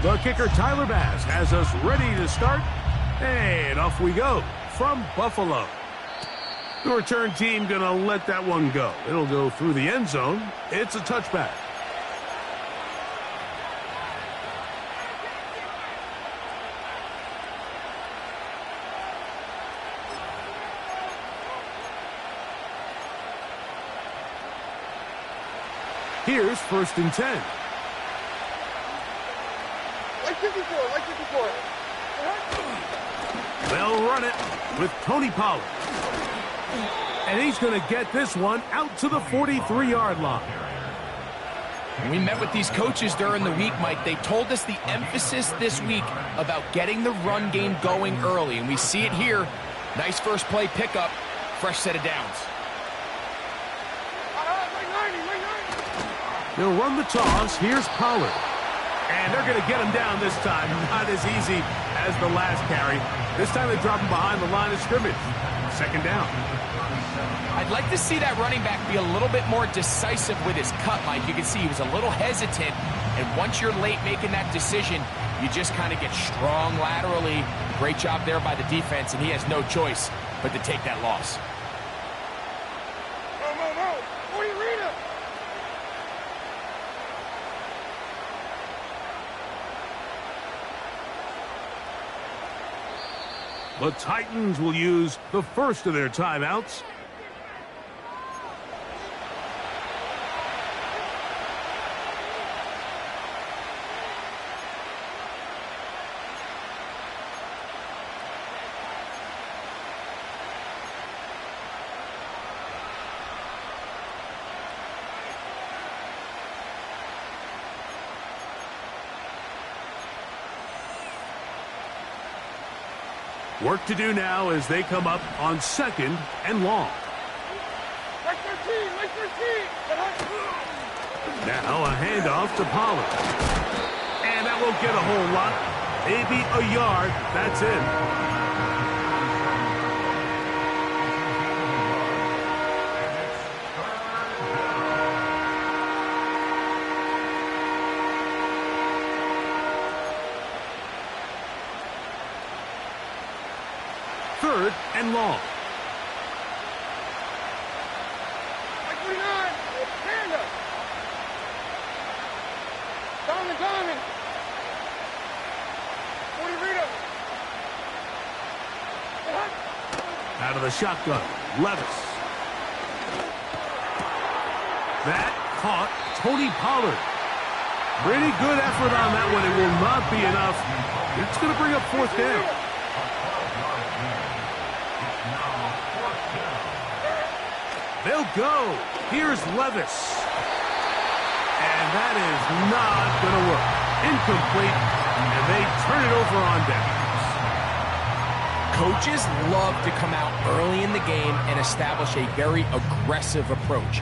The kicker, Tyler Bass, has us ready to start. And off we go from Buffalo. The return team going to let that one go. It'll go through the end zone. It's a touchback. Here's 1st and 10. Like 54. They'll run it with Tony Pollard. And he's going to get this one out to the 43-yard line. We met with these coaches during the week, Mike. They told us the emphasis this week about getting the run game going early, and we see it here. Nice first play pickup, fresh set of downs. They'll run the toss. Here's Pollard. And they're going to get him down this time. Not as easy as the last carry. This time they drop him behind the line of scrimmage. 2nd down. I'd like to see that running back be a little bit more decisive with his cut, Mike. You can see he was a little hesitant, and once you're late making that decision, you just kind of get strong laterally. Great job there by the defense, and he has no choice but to take that loss. The Titans will use the first of their timeouts. Work to do now as they come up on 2nd and long. Now a handoff to Pollard. And that won't get a whole lot. Maybe a yard. That's it. Third and long. Out of the shotgun, Levis. That caught Tony Pollard. Pretty good effort on that one. It will not be enough. It's going to bring up 4th down. They'll go. Here's Levis. And that is not going to work. Incomplete. And they turn it over on downs. Coaches love to come out early in the game and establish a very aggressive approach.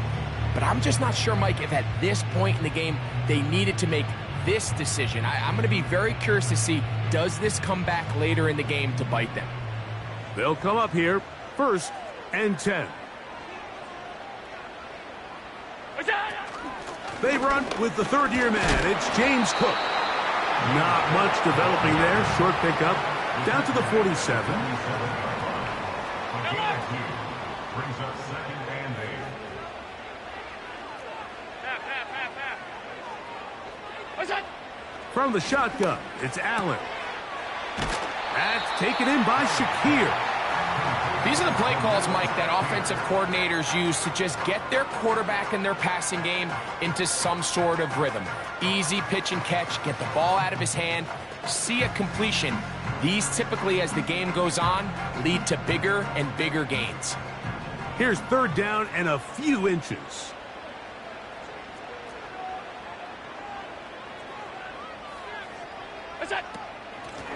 But I'm just not sure, Mike, if at this point in the game they needed to make this decision. I'm going to be very curious to see, does this come back later in the game to bite them? They'll come up here, 1st and 10. They run with the 3rd-year man. It's James Cook. Not much developing there. Short pickup. Down to the 47. Brings up 2nd and 8. From the shotgun, it's Allen. That's taken in by Shakir. These are the play calls, Mike, that offensive coordinators use to just get their quarterback and their passing game into some sort of rhythm. Easy pitch and catch, get the ball out of his hand, see a completion. These typically, as the game goes on, lead to bigger and bigger gains. Here's 3rd down and a few inches.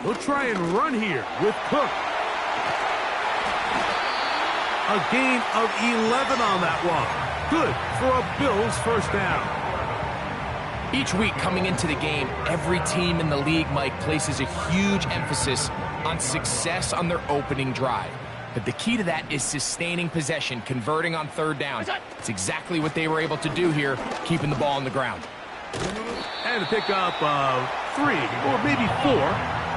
They'll try and run here with Cook. A gain of 11 on that one. Good for a Bills 1st down. Each week coming into the game, every team in the league, Mike, places a huge emphasis on success on their opening drive. But the key to that is sustaining possession, converting on 3rd down. It's exactly what they were able to do here, keeping the ball on the ground. And a pickup of 3 or maybe 4.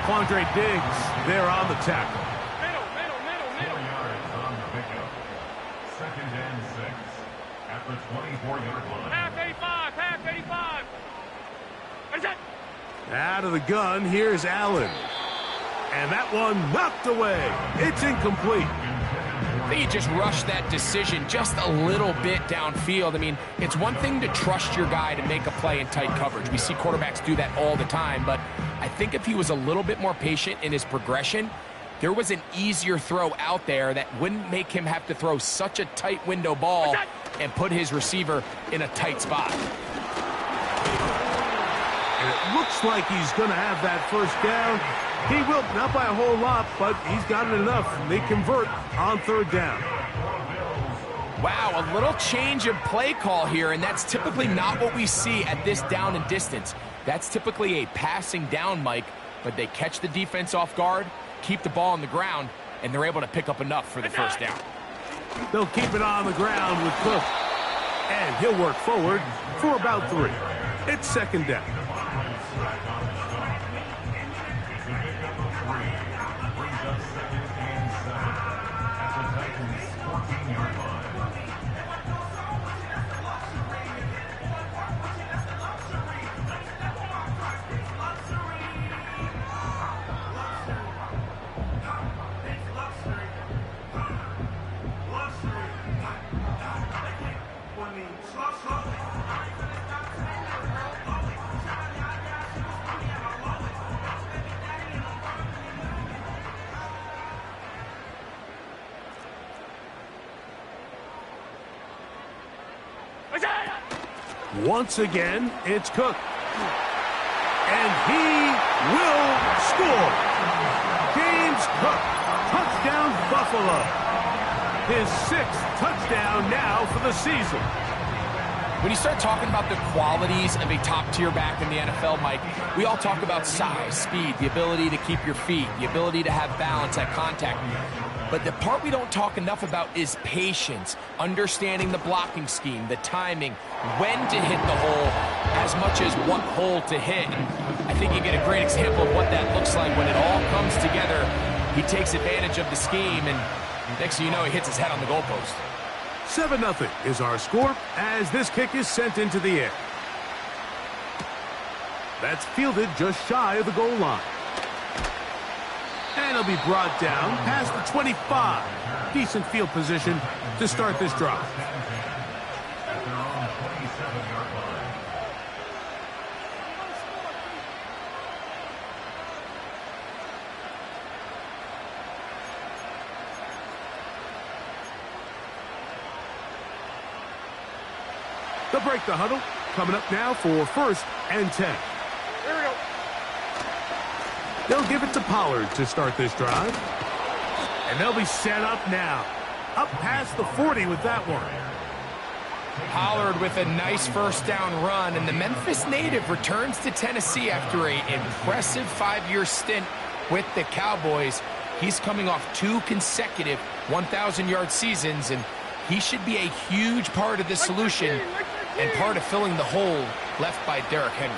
Quandre Diggs there on the tackle. Middle. 4 yards on the pickup. 2nd and 6 at the 24-yard line. Half 85. Out of the gun, here's Allen. And that one knocked away. It's incomplete. I think he just rushed that decision just a little bit downfield. I mean, it's one thing to trust your guy to make a play in tight coverage. We see quarterbacks do that all the time, but I think if he was a little bit more patient in his progression, there was an easier throw out there that wouldn't make him have to throw such a tight window ball and put his receiver in a tight spot. And it looks like he's going to have that first down. He will, not by a whole lot, but he's got it enough. They convert on 3rd down. Wow, a little change of play call here, and that's typically not what we see at this down and distance. That's typically a passing down, Mike, but they catch the defense off guard, keep the ball on the ground, and they're able to pick up enough for the first down. They'll keep it on the ground with Cook. And he'll work forward for about 3. It's 2nd down. Once again, it's Cook. And he will score. James Cook, touchdown Buffalo. His 6th touchdown now for the season. When you start talking about the qualities of a top-tier back in the NFL, Mike, we all talk about size, speed, the ability to keep your feet, the ability to have balance at contact. But the part we don't talk enough about is patience, understanding the blocking scheme, the timing, when to hit the hole, as much as what hole to hit. And I think you get a great example of what that looks like when it all comes together. He takes advantage of the scheme, and next thing you know, he hits his head on the goalpost. 7-0 is our score as this kick is sent into the air. That's fielded just shy of the goal line. And it'll be brought down past the 25. Decent field position to start this drive. They'll break the huddle. Coming up now for 1st and 10. Here we go. They'll give it to Pollard to start this drive. And they'll be set up now. Up past the 40 with that one. Pollard with a nice first down run, and the Memphis native returns to Tennessee after an impressive 5-year stint with the Cowboys. He's coming off 2 consecutive 1,000-yard seasons, and he should be a huge part of the solution and part of filling the hole left by Derrick Henry.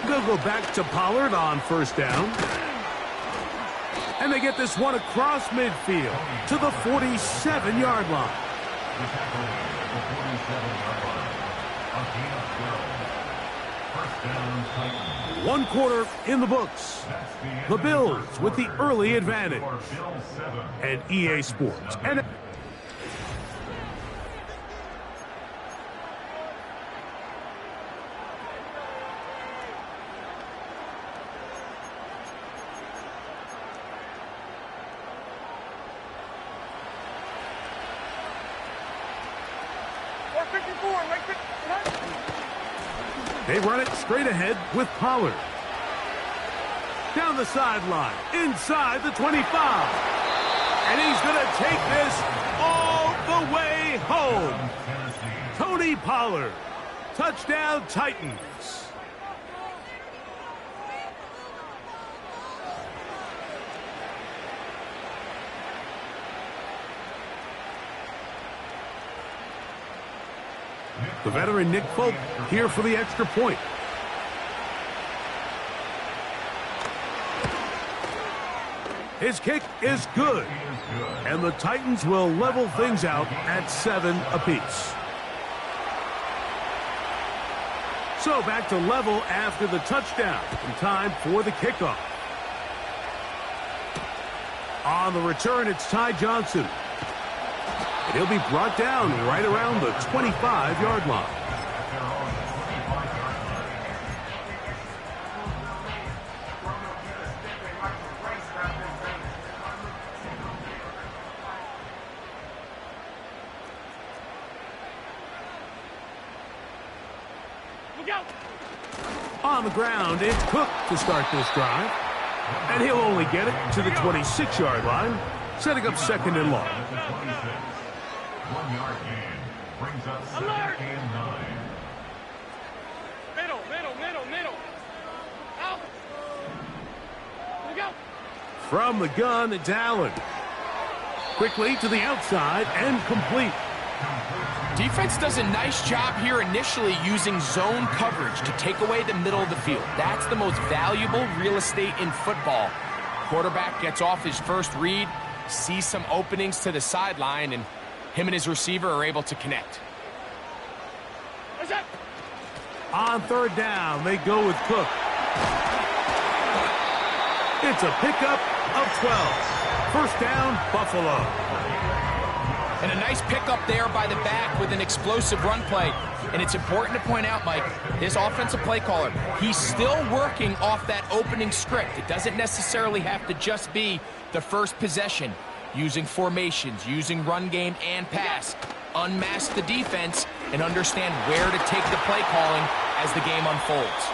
They'll go back to Pollard on 1st down. And they get this one across midfield to the 47-yard line. One quarter in the books. The Bills with the early advantage. And EA Sports. And they run it straight ahead with Pollard. Down the sideline, inside the 25. And he's going to take this all the way home. Tony Pollard. Touchdown, Titans. The veteran Nick Folk here for the extra point. His kick is good. And the Titans will level things out at 7 apiece. So back to level after the touchdown. And time for the kickoff. On the return, it's Ty Johnson. And he'll be brought down right around the 25-yard line. On the ground, it's Cook to start this drive. And he'll only get it to the 26-yard line, setting up second and long. 1 yard gain brings up second and 9. Middle. Out. We go. From the gun, it's Allen. Quickly to the outside and complete. Defense does a nice job here initially using zone coverage to take away the middle of the field. That's the most valuable real estate in football. Quarterback gets off his first read, sees some openings to the sideline, and him and his receiver are able to connect. On third down, they go with Cook. It's a pickup of 12. First down, Buffalo. And a nice pickup there by the back with an explosive run play. And it's important to point out, Mike, his offensive play caller, he's still working off that opening script. It doesn't necessarily have to just be the first possession. Using formations, using run game and pass. Unmask the defense and understand where to take the play calling as the game unfolds.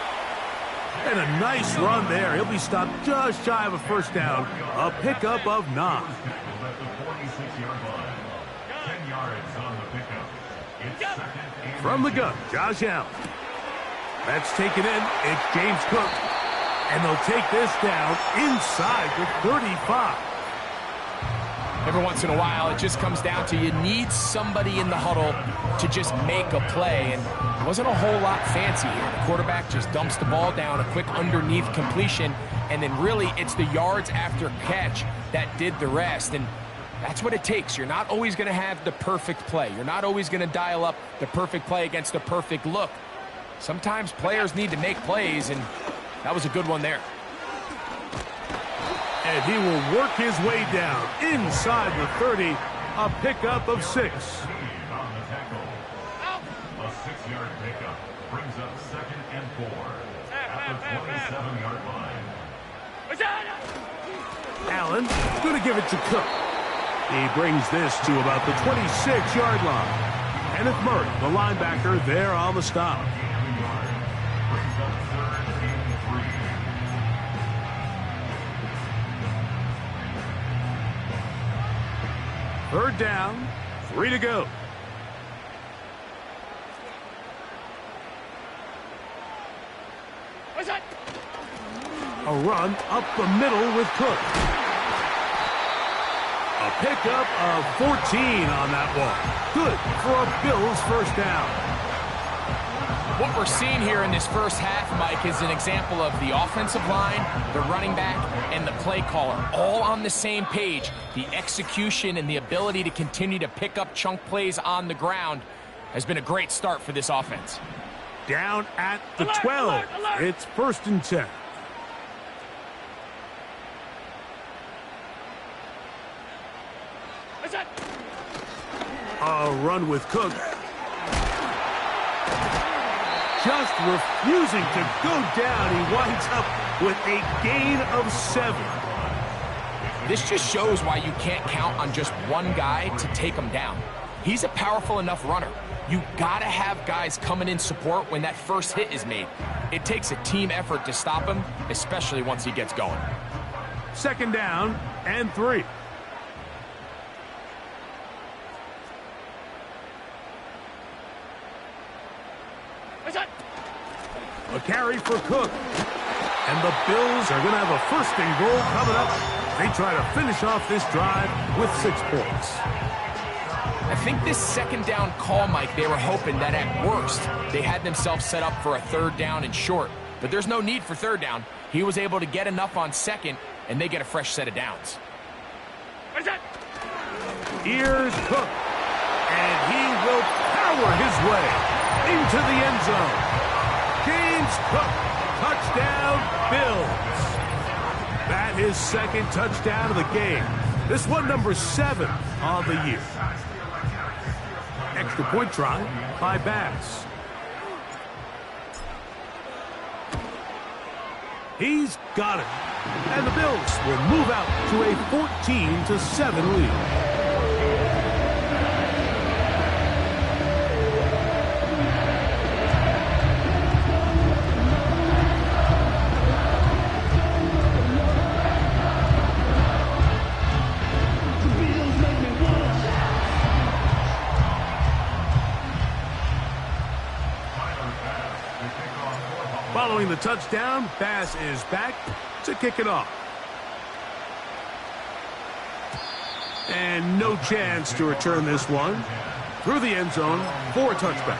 And a nice run there. He'll be stopped just shy of a first down. A pickup of 9. From the gun, Josh Allen. That's taken in. It's James Cook. And they'll take this down inside the 35. Every once in a while, it just comes down to you need somebody in the huddle to just make a play. And it wasn't a whole lot fancy here. The quarterback just dumps the ball down, a quick underneath completion. And then really, it's the yards after catch that did the rest. And that's what it takes. You're not always going to have the perfect play. You're not always going to dial up the perfect play against the perfect look. Sometimes players need to make plays, and that was a good one there. And he will work his way down inside the 30, a pickup of 6. A 6-yard pickup brings up second and 4 at the 27-yard line. Allen going to give it to Cook. He brings this to about the 26-yard line. Kenneth Murray, the linebacker, there on the stop. Third down, 3 to go. A run up the middle with Cook. A pickup of 14 on that one. Good for a Bills first down. What we're seeing here in this first half, Mike, is an example of the offensive line, the running back, and the play caller all on the same page. The execution and the ability to continue to pick up chunk plays on the ground has been a great start for this offense. Down at the 12. It's first and 10. A run with Cook. Just refusing to go down. He winds up with a gain of 7. This just shows why you can't count on just one guy to take him down. He's a powerful enough runner. You gotta have guys coming in support when that first hit is made. It takes a team effort to stop him, especially once he gets going. Second down and 3. A carry for Cook. And the Bills are going to have a first and goal coming up. They try to finish off this drive with 6 points. I think this second down call, Mike, they were hoping that at worst they had themselves set up for a third down and short. But there's no need for third down. He was able to get enough on second, and they get a fresh set of downs. Here's Cook, and he will power his way into the end zone. James Cook, touchdown Bills. That is second touchdown of the game. This one number 7 on the year. Extra point try by Bass. He's got it. And the Bills will move out to a 14-7 lead. Following the touchdown, Bass is back to kick it off. And no chance to return this one through the end zone for a touchback.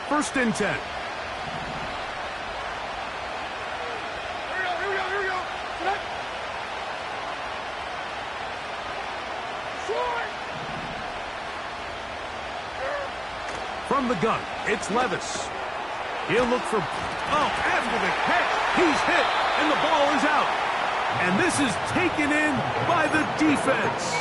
First and 10. From the gun, it's Levis. He'll look for... after the catch, he's hit, and the ball is out. And this is taken in by the defense.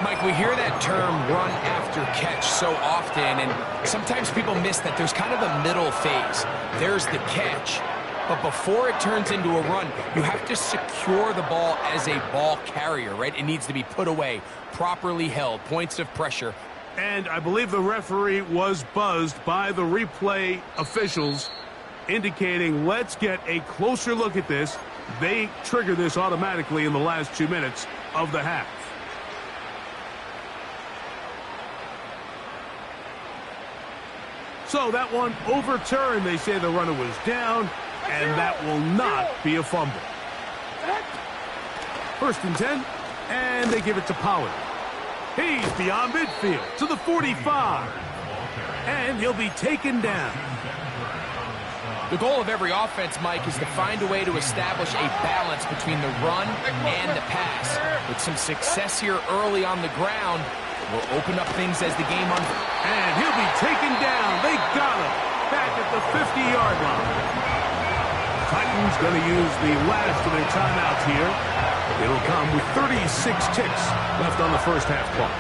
Mike, we hear that term run after catch so often, and sometimes people miss that there's kind of a middle phase. There's the catch, but before it turns into a run, you have to secure the ball as a ball carrier, right? It needs to be put away, properly held, points of pressure. And I believe the referee was buzzed by the replay officials, indicating let's get a closer look at this. They trigger this automatically in the last 2 minutes of the half. So that one overturned. They say the runner was down, and that will not be a fumble. First and 10, and they give it to Pollard. He's beyond midfield to the 45, and he'll be taken down. The goal of every offense, Mike, is to find a way to establish a balance between the run and the pass. With some success here early on the ground, will open up things as the game unfolds. And he'll be taken down. They got him back at the 50-yard line. Titans going to use the last of their timeouts here. It'll come with 36 ticks left on the first half clock.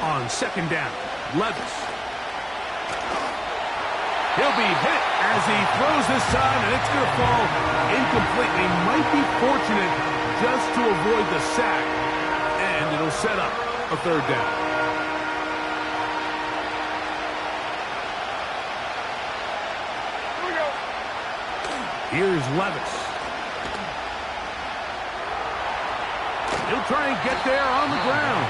On second down, Levis. He'll be hit as he throws this time, and it's going to fall incomplete. They might be fortunate just to avoid the sack, and it'll set up a third down. Here's Levis. He'll try and get there on the ground.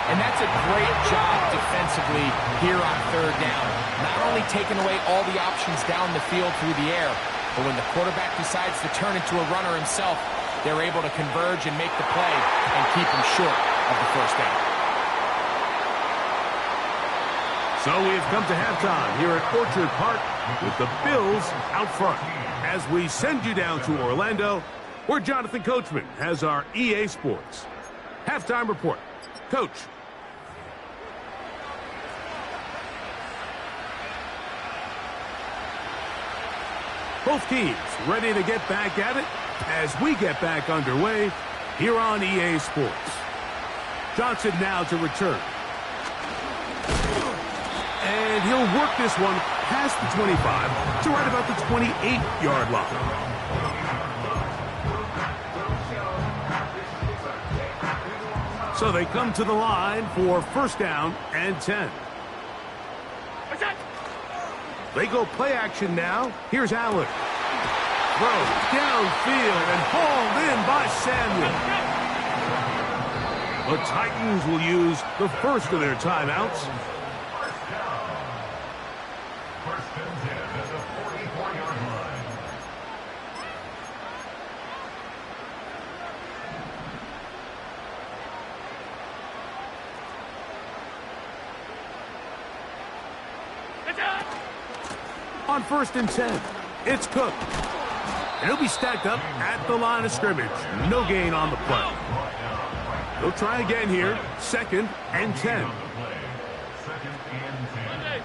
And that's a great job defensively here on third down. Not only taking away all the options down the field through the air, but when the quarterback decides to turn into a runner himself, they're able to converge and make the play and keep him short of the first down. So we have come to halftime here at Orchard Park with the Bills out front. As we send you down to Orlando, where Jonathan Coachman has our EA Sports halftime report. Coach. Both teams ready to get back at it as we get back underway here on EA Sports. Johnson now to return. And he'll work this one past the 25 to right about the 28-yard line. So they come to the line for first down and 10. They go play action now. Here's Allen. throw downfield and hauled in by Samuel. The Titans will use the first of their timeouts. First and 10 at the 44-yard line. On first and 10, it's Cook. And he'll be stacked up at the line of scrimmage. No gain on the play. They'll try again here. Second and 10. Second and 10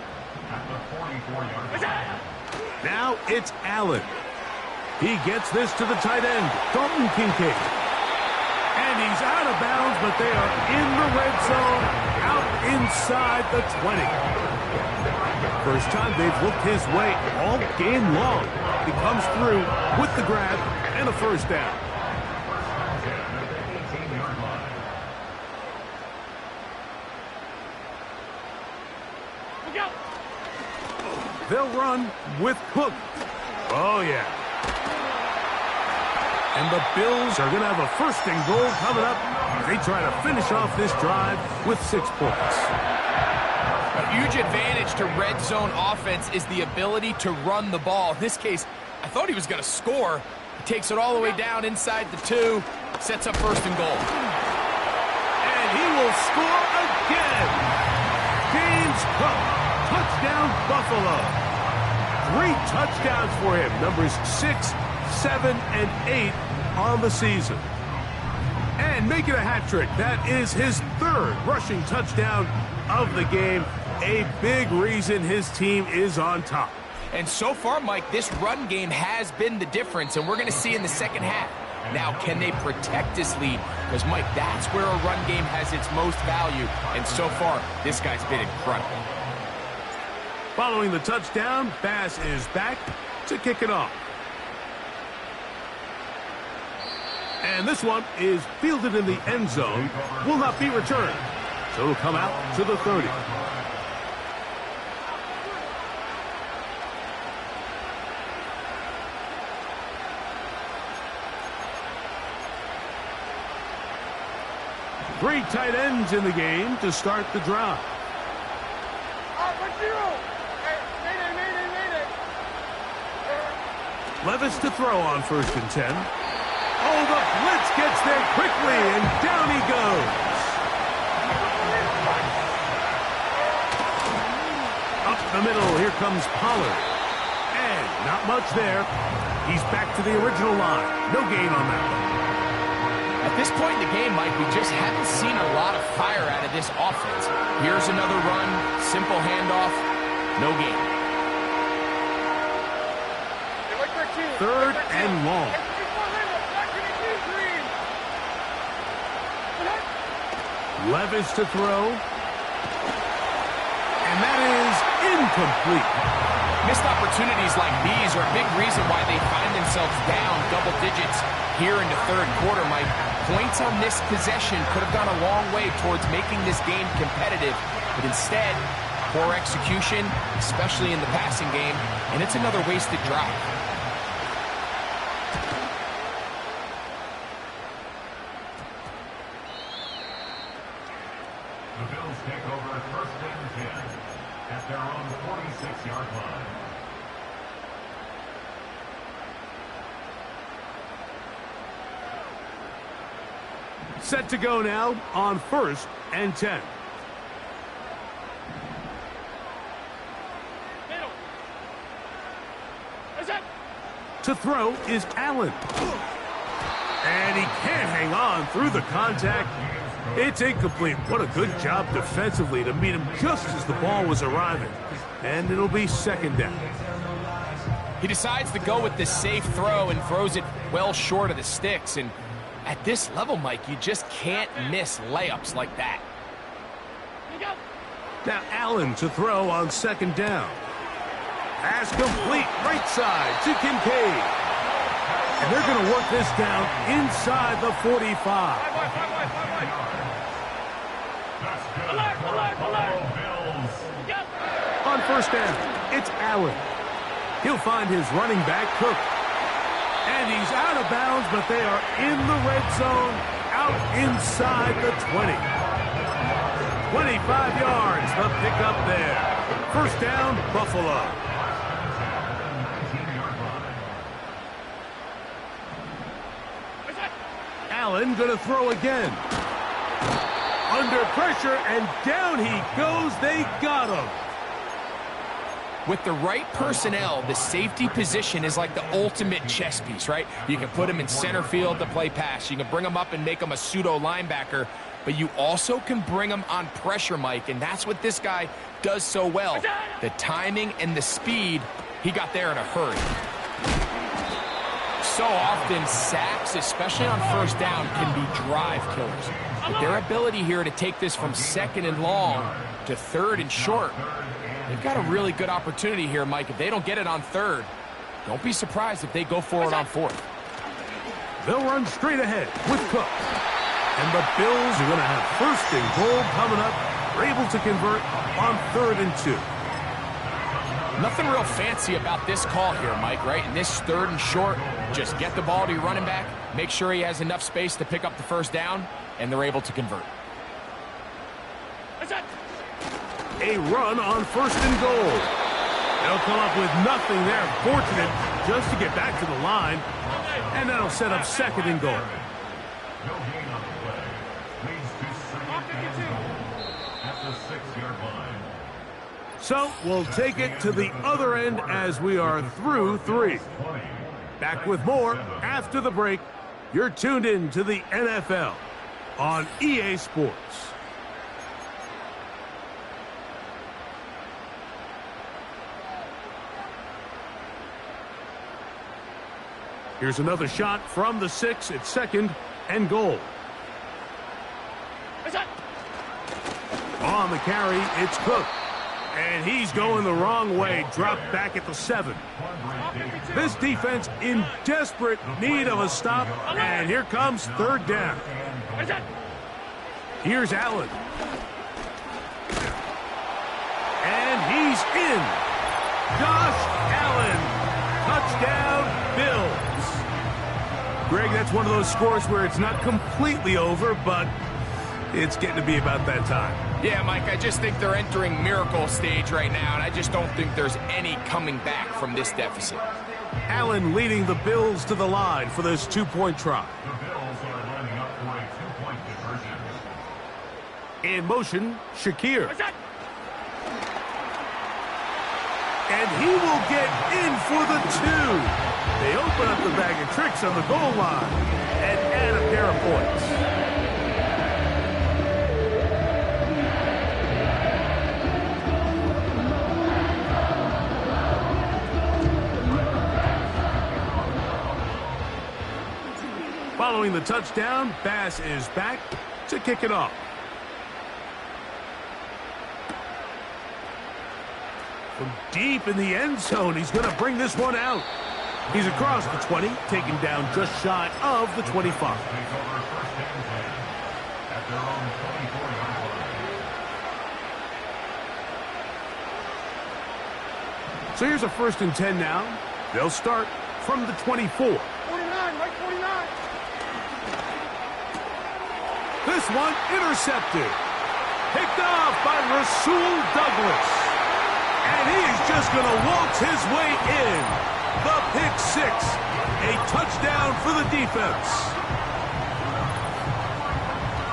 at the 44-yard line. Now it's Allen. He gets this to the tight end, Dalton Kincaid. And he's out of bounds, but they are in the red zone, out inside the 20. First time they've looked his way all game long. He comes through with the grab and a first down. They'll run with Cook. Oh, yeah. And the Bills are going to have a first and goal coming up. They try to finish off this drive with 6 points. A huge advantage to red zone offense is the ability to run the ball. In this case, I thought he was going to score. He takes it all the way down inside the 2, sets up first and goal. And he will score again. James Cook, touchdown Buffalo. 3 touchdowns for him, numbers 6, 7, and 8 on the season. And making a hat trick, that is his 3rd rushing touchdown of the game. A big reason his team is on top. And so far, Mike, this run game has been the difference, and we're going to see in the second half. Now, can they protect this lead? Because, Mike, that's where a run game has its most value, and so far, this guy's been incredible. Following the touchdown, Bass is back to kick it off. And this one is fielded in the end zone, will not be returned. So it'll come out to the 30. Three tight ends in the game to start the drive. Levis to throw on first and 10. Oh, the blitz gets there quickly, and down he goes. Up the middle, here comes Pollard. And not much there. He's back to the original line. No gain on that one. At this point in the game, Mike, we just haven't seen a lot of fire out of this offense. Here's another run, simple handoff, no gain. 3rd and long. Levis to throw. And that is incomplete. Missed opportunities like these are a big reason why they find themselves down double digits here in the 3rd quarter, Mike. Points on this possession could have gone a long way towards making this game competitive, but instead, poor execution, especially in the passing game, and it's another wasted drive. The Bills take over first and 10 at their own 46-yard line. Set to go now on first and 10. To throw is Allen. And he can't hang on through the contact. It's incomplete. What a good job defensively to meet him just as the ball was arriving. And it'll be second down. He decides to go with the safe throw and throws it well short of the sticks. And at this level, Mike, you just can't miss layups like that. Now Allen to throw on second down. Pass complete, right side to Kincaid. And they're going to work this down inside the 45. On first down, it's Allen. He'll find his running back, Cook. And he's out of bounds, but they are in the red zone, out inside the 20. 25 yards, the pickup there. First down, Buffalo. Allen going to throw again. Under pressure, and down he goes. They got him. With the right personnel, the safety position is like the ultimate chess piece, right? You can put him in center field to play pass. You can bring him up and make him a pseudo linebacker, but you also can bring him on pressure, Mike, and that's what this guy does so well. The timing and the speed, he got there in a hurry. So often, sacks, especially on first down, can be drive killers. But their ability here to take this from second and long to third and short, they've got a really good opportunity here, Mike. If they don't get it on third, don't be surprised if they go for it on fourth. They'll run straight ahead with Cook. And the Bills are going to have first and goal coming up. They're able to convert on 3rd and 2. Nothing real fancy about this call here, Mike, right? In this 3rd and short, just get the ball to your running back, make sure he has enough space to pick up the first down, and they're able to convert. A run on 1st and goal. They'll come up with nothing there. Fortunate just to get back to the line. And that'll set up 2nd and goal. No gain on the play. Leads to second and goal at the 6-yard line. So we'll take it to the other end as we are through 3. Back with more after the break. You're tuned in to the NFL on EA Sports. Here's another shot from the 6 at 2nd and goal. On the carry, it's Cook. And he's going the wrong way. Dropped back at the 7. This defense in desperate need of a stop. And here comes 3rd down. Here's Allen. And he's in. Josh Allen. Touchdown, Bills. Greg, that's one of those scores where it's not completely over, but it's getting to be about that time. Yeah, Mike, I just think they're entering miracle stage right now, and I just don't think there's any coming back from this deficit. Allen leading the Bills to the line for this 2-point try. The Bills are lining up for a 2-point conversion. In motion, Shakir. And he will get in for the 2. They open up the bag of tricks on the goal line and add a pair of points. Following the touchdown, Bass is back to kick it off. From deep in the end zone, he's going to bring this one out. He's across the 20, taken down just shy of the 25. So here's a 1st and 10 now. They'll start from the 24. 49, Mike 49. This one intercepted. Picked off by Rasul Douglas. And he is just going to waltz his way in. The pick 6. A touchdown for the defense.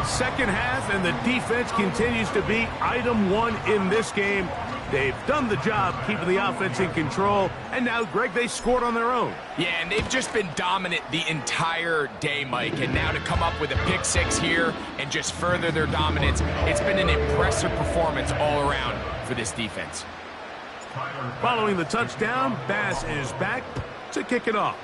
Second half, and the defense continues to be item 1 in this game. They've done the job keeping the offense in control, and now, Greg, they scored on their own. Yeah, and they've just been dominant the entire day, Mike, and now to come up with a pick 6 here and just further their dominance, it's been an impressive performance all around for this defense. Following the touchdown, Bass is back to kick it off.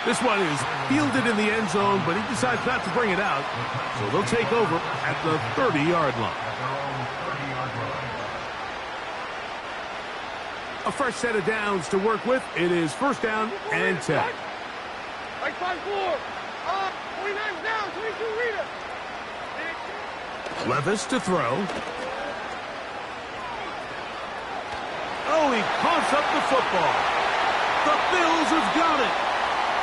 This one is fielded in the end zone, but he decides not to bring it out. So they'll take over at the 30-yard line. A fresh set of downs to work with. It is 1st down and 10. Like 5-4. 49 down, 22 Rita. Levis to throw. Oh, he coughs up the football. The Bills have got it.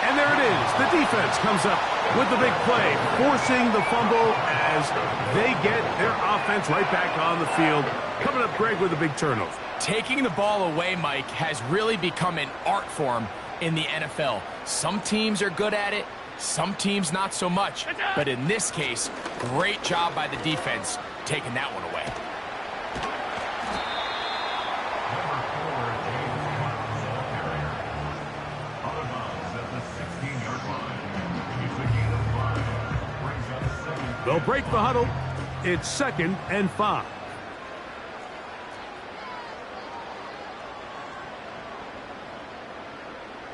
And there it is. The defense comes up with the big play, forcing the fumble as they get their offense right back on the field. Coming up, Greg, with a big turnover. Taking the ball away, Mike, has really become an art form in the NFL. Some teams are good at it, some teams not so much. But in this case, great job by the defense taking that one away. They'll break the huddle. It's 2nd and 5.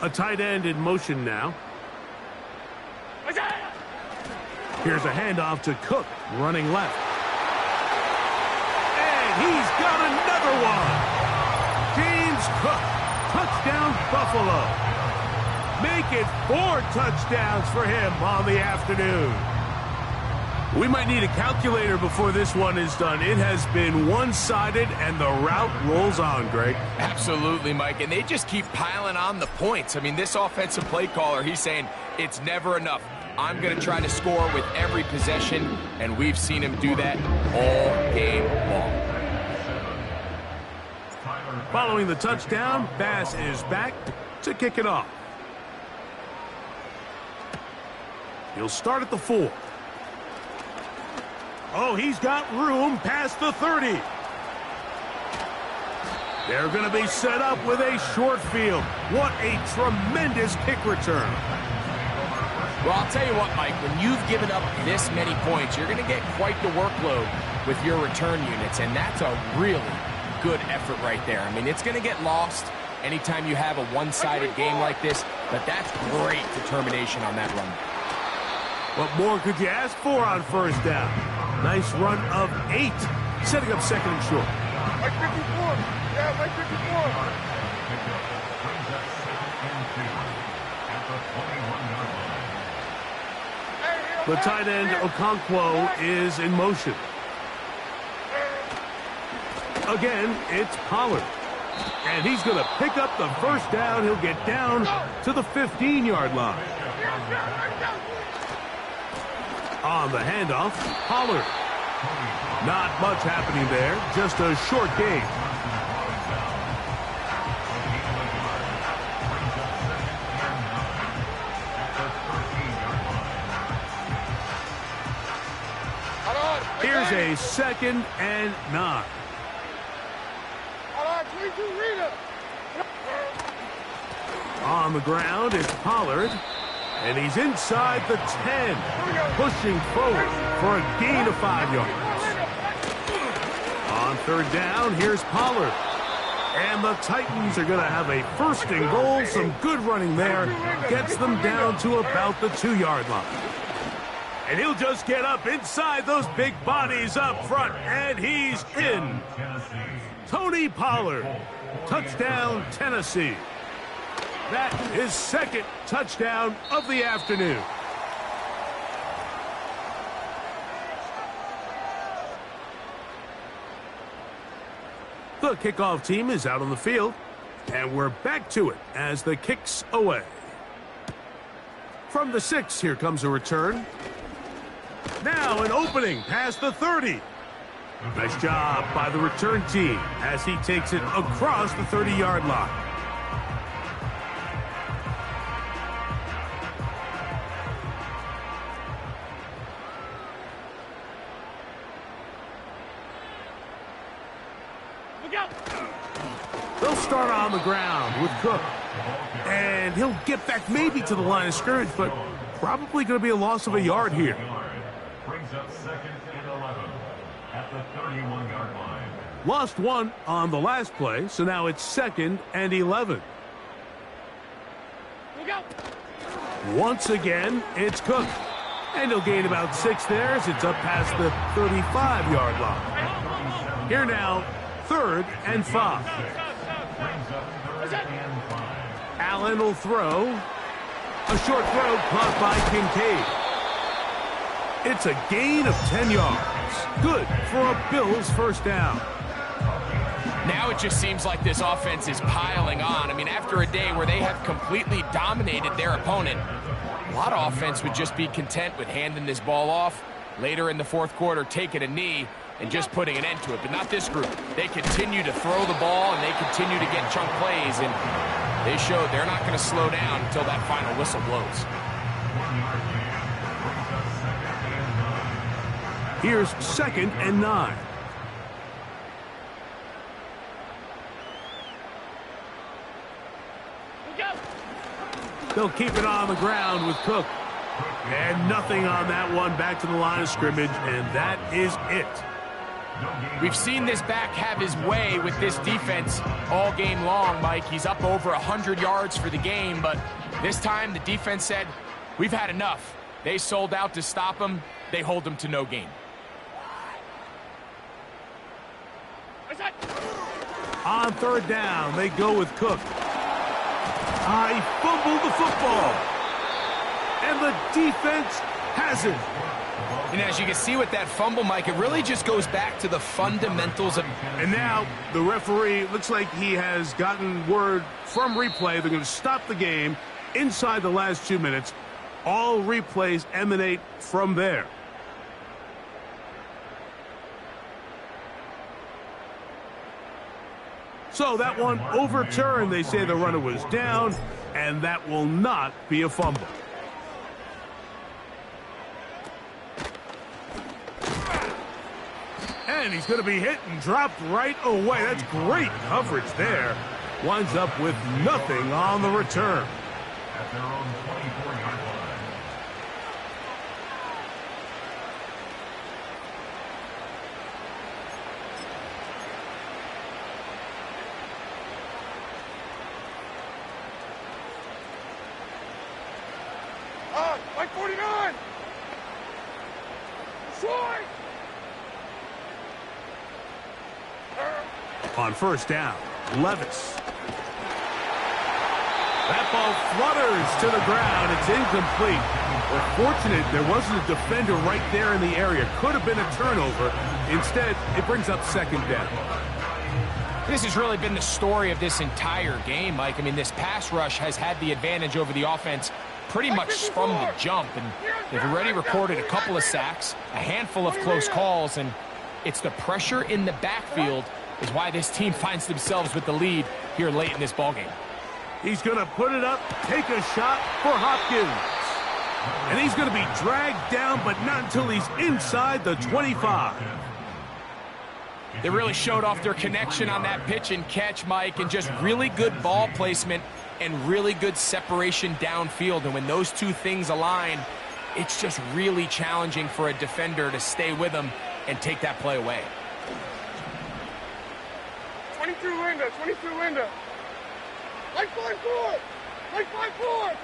A tight end in motion now. Here's a handoff to Cook, running left. And he's got another one. James Cook, touchdown Buffalo. Make it 4 touchdowns for him on the afternoon. We might need a calculator before this one is done. It has been one-sided, and the route rolls on, Greg. Absolutely, Mike, and they just keep piling on the points. I mean, this offensive play caller, he's saying it's never enough. I'm going to try to score with every possession, and we've seen him do that all game long. Following the touchdown, Bass is back to kick it off. He'll start at the 4. Oh, he's got room past the 30. They're going to be set up with a short field. What a tremendous kick return. Well, I'll tell you what, Mike, when you've given up this many points, you're going to get quite the workload with your return units, and that's a really good effort right there. I mean, it's going to get lost anytime you have a one-sided game like this, but that's great determination on that run. What more could you ask for on first down? Nice run of 8, setting up 2nd and short. Mike 54. Yeah, Mike 54. The tight end, Okonkwo, is in motion. Again, it's Pollard. And he's going to pick up the first down. He'll get down to the 15-yard line. On the handoff, Pollard. Not much happening there, just a short gain. Here's a 2nd and 9. On the ground is Pollard. And he's inside the 10, pushing forward for a gain of 5 yards. On 3rd down, here's Pollard. And the Titans are going to have a 1st and goal. Some good running there. Gets them down to about the 2-yard line. And he'll just get up inside those big bodies up front. And he's in. Tony Pollard. Touchdown, Tennessee. That is 2nd touchdown of the afternoon. The kickoff team is out on the field, and we're back to it as the kick's away. From the 6, here comes a return. Now an opening past the 30. Nice job by the return team as he takes it across the 30-yard line. They'll start on the ground with Cook. And he'll get back maybe to the line of scrimmage, but probably going to be a loss of a yard here. Brings up 2nd and 11 at the 31-yard line. Lost 1 on the last play, so now it's 2nd and 11. Once again, it's Cook. And he'll gain about 6 there as it's up past the 35-yard line. Here now, 3rd and 5. Allen will throw. A short throw caught by Kincaid. It's a gain of 10 yards. Good for a Bills 1st down. Now it just seems like this offense is piling on. I mean, after a day where they have completely dominated their opponent, a lot of offense would just be content with handing this ball off. Later in the fourth quarter, taking a knee and just putting an end to it. But not this group. They continue to throw the ball, and they continue to get chunk plays, and they showed they're not going to slow down until that final whistle blows. Here's 2nd and 9. They'll keep it on the ground with Cook. And nothing on that one. Back to the line of scrimmage, and that is it. We've seen this back have his way with this defense all game long, Mike. He's up over 100 yards for the game, but this time the defense said, we've had enough. They sold out to stop him. They hold him to no gain. On 3rd down, they go with Cook. He fumbled the football. And the defense has it. And as you can see with that fumble, Mike, it really just goes back to the fundamentals of... And now the referee looks like he has gotten word from replay. They're going to stop the game inside the last 2 minutes. All replays emanate from there. So that one overturned. They say the runner was down, and that will not be a fumble. And he's going to be hit and dropped right away. That's great coverage there. Winds up with nothing on the return. At their own 24-yard line. Like 49! Slide! On 1st down, Levis. That ball flutters to the ground. It's incomplete. Well, fortunate there wasn't a defender right there in the area. Could have been a turnover. Instead, it brings up 2nd down. This has really been the story of this entire game, Mike. I mean, this pass rush has had the advantage over the offense pretty much from the jump, and they've already recorded a couple of sacks, a handful of close calls, and it's the pressure in the backfield is why this team finds themselves with the lead here late in this ballgame. He's going to put it up, take a shot for Hopkins. And he's going to be dragged down, but not until he's inside the 25. They really showed off their connection on that pitch and catch, Mike, and just really good ball placement and really good separation downfield. And when those two things align, it's just really challenging for a defender to stay with them and take that play away. 22 Linda, 22 Linda. Like 5-4! Like 5-4!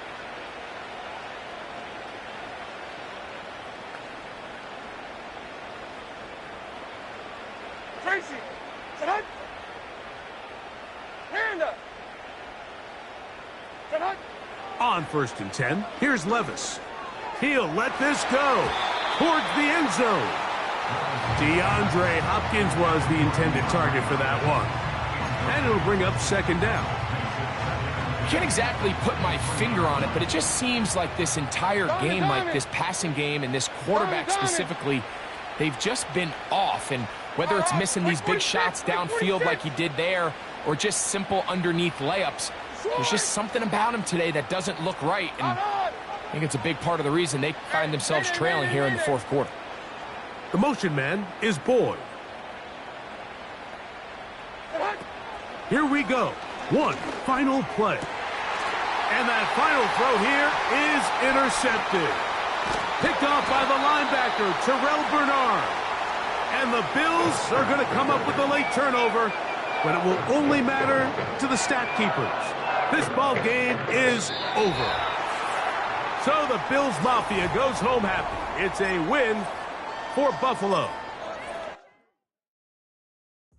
Tracy! Set up! Miranda! Set up! On 1st and 10, here's Levis. He'll let this go towards the end zone. DeAndre Hopkins was the intended target for that one. And it'll bring up 2nd down. I can't exactly put my finger on it, but it just seems like this entire game, like this passing game and this quarterback specifically, they've just been off. And whether it's missing these big shots downfield like he did there or just simple underneath layups, there's just something about him today that doesn't look right. And I think it's a big part of the reason they find themselves trailing here in the fourth quarter. The motion man is Boyd. Here we go. One final play. And that final throw here is intercepted. Picked off by the linebacker, Terrell Bernard. And the Bills are going to come up with a late turnover, but it will only matter to the stat keepers. This ball game is over. So the Bills Mafia goes home happy. It's a win for Buffalo.